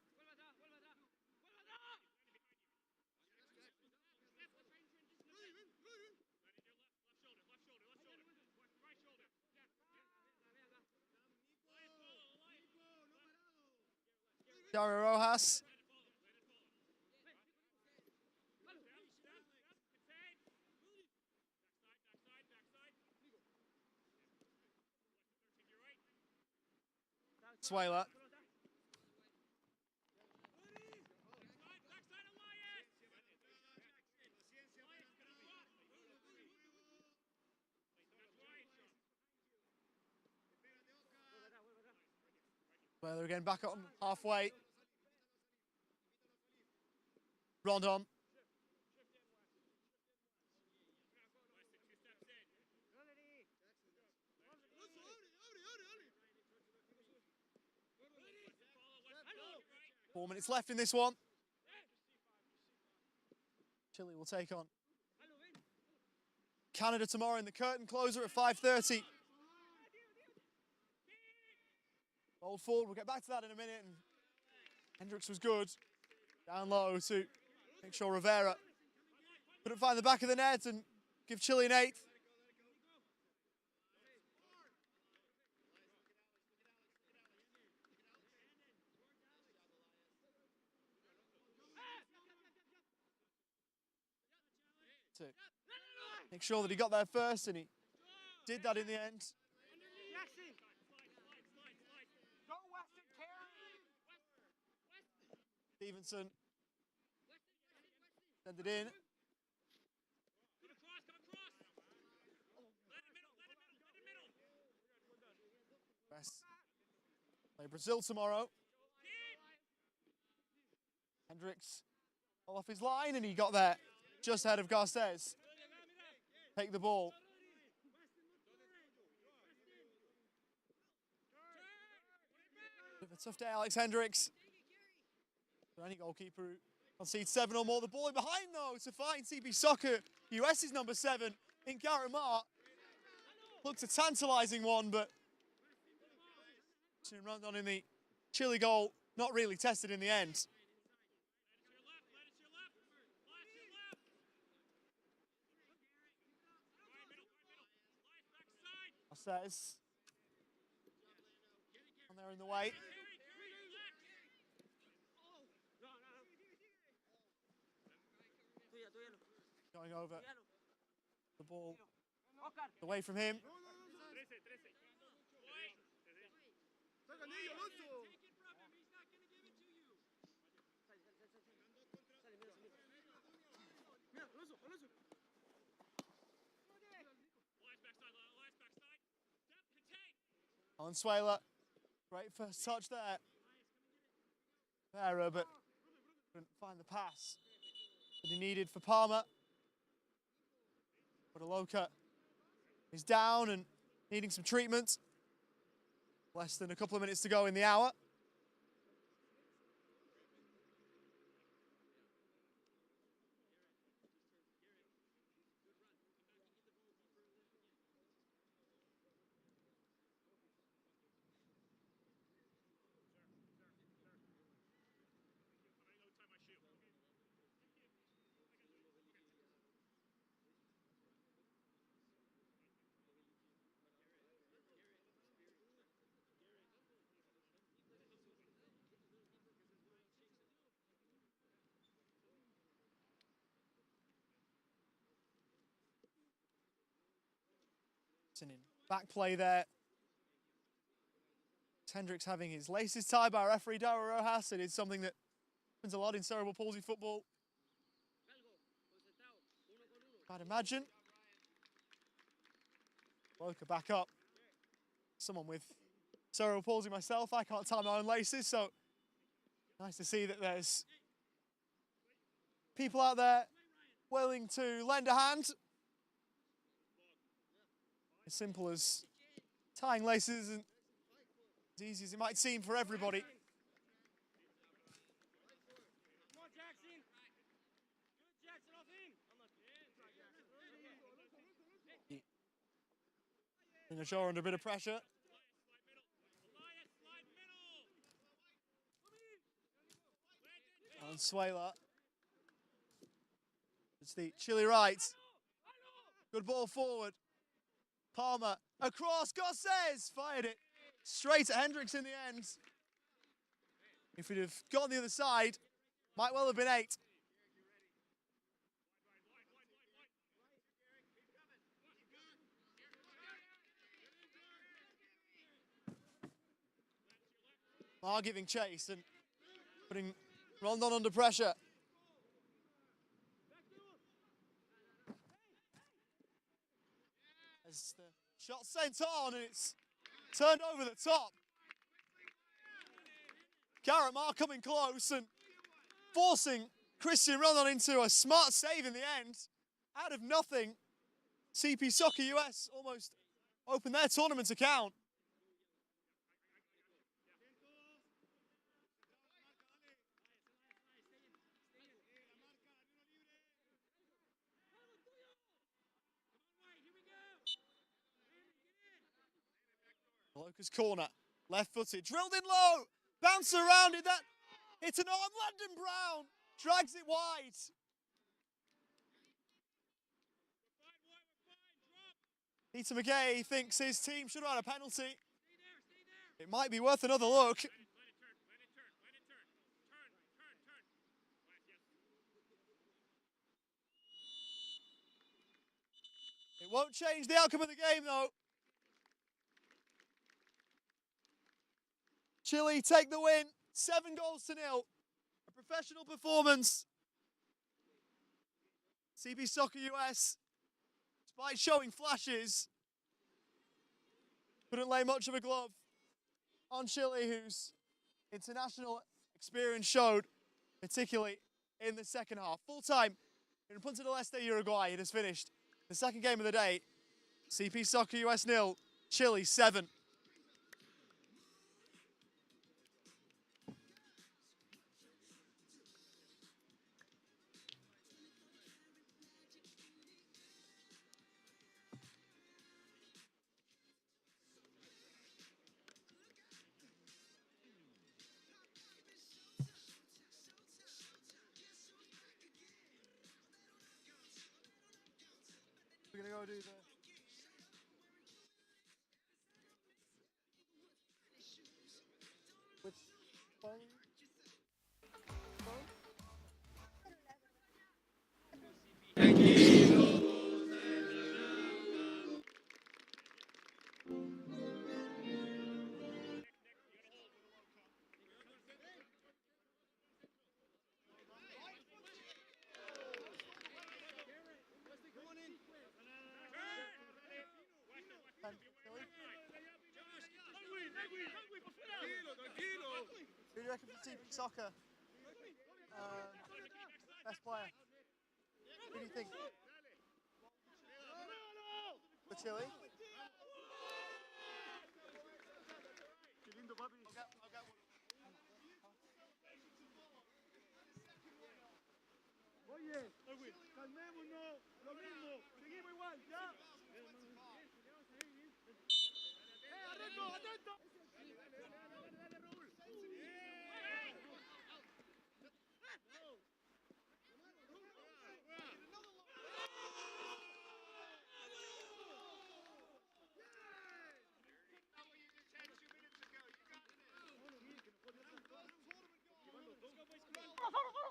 S1: Dario Rojas. Suela. Suela again back on halfway. Rondon. Four minutes left in this one. Chile will take on Canada tomorrow in the curtain closer at 5:30. Old forward, we'll get back to that in a minute. And Hendricks was good. Down low to make sure Rivera couldn't find the back of the net and give Chile an 8th. To make sure that he got there first, and he did that in the end. Stevenson send it in. Best play Brazil tomorrow. Hendricks all off his line, and he got there just ahead of Garces. Take the ball. Bit of a tough day, Alex Hendricks. For any goalkeeper who concedes 7 or more. The ball in behind, though, to find CP Soccer. US's number 7 in Garrett Mart. Looked a tantalising one, but Rondon in the Chile goal, not really tested in the end. says. And they're in the way. Going over the ball away from him. Valenzuela, great first touch there. Vera, but couldn't find the pass that he needed for Palmer. But is down and needing some treatment. Less than a couple of minutes to go in the hour. In back play there. Hendricks having his laces tied by referee Daryl Rojas. It is something that happens a lot in cerebral palsy football. I'd imagine. Loka back up. Someone with cerebral palsy myself. I can't tie my own laces, so nice to see that there's people out there willing to lend a hand. As simple as tying laces and as easy as it might seem for everybody. Shaw under a bit of pressure. Valenzuela. It's the Chile right. Good ball forward. Palmer across. Garces fired it straight at Hendricks in the end. If he'd have gone the other side, might well have been 8. Are giving chase and putting Rondon under pressure. As the shot sent on and it's turned over the top. Garrett Marr coming close and forcing Christian Rondon into a smart save in the end. Out of nothing, CP Soccer US almost opened their tournament account. Loka's corner, left-footed, drilled in low, bounce around it, that hits an arm, Landon Brown drags it wide. Peter McGay thinks his team should have had a penalty. It might be worth another look. It won't change the outcome of the game though. Chile take the win, 7-0. A professional performance. CP Soccer US, despite showing flashes, couldn't lay much of a glove on Chile, whose international experience showed, particularly in the second half. Full time in Punta del Este, Uruguay. It has finished the second game of the day. CP Soccer US 0, Chile 7. We're going to go do the reckon for TP Soccer? Best player? Who do you think? For Chile?
S3: Qué lindo, papi. Oye, calmémonos, lo mismo, seguimos igual, ¿ya? ¡Atento, atento! Dale, Raúl.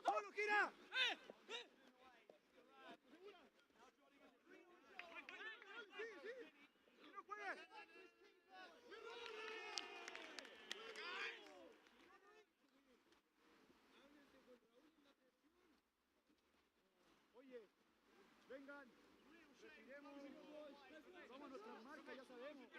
S3: ¡Solo, gira! ¡Sí, sí! ¡Que no juegues! Oye, vengan, retiremos, somos nuestras marcas, ya sabemos.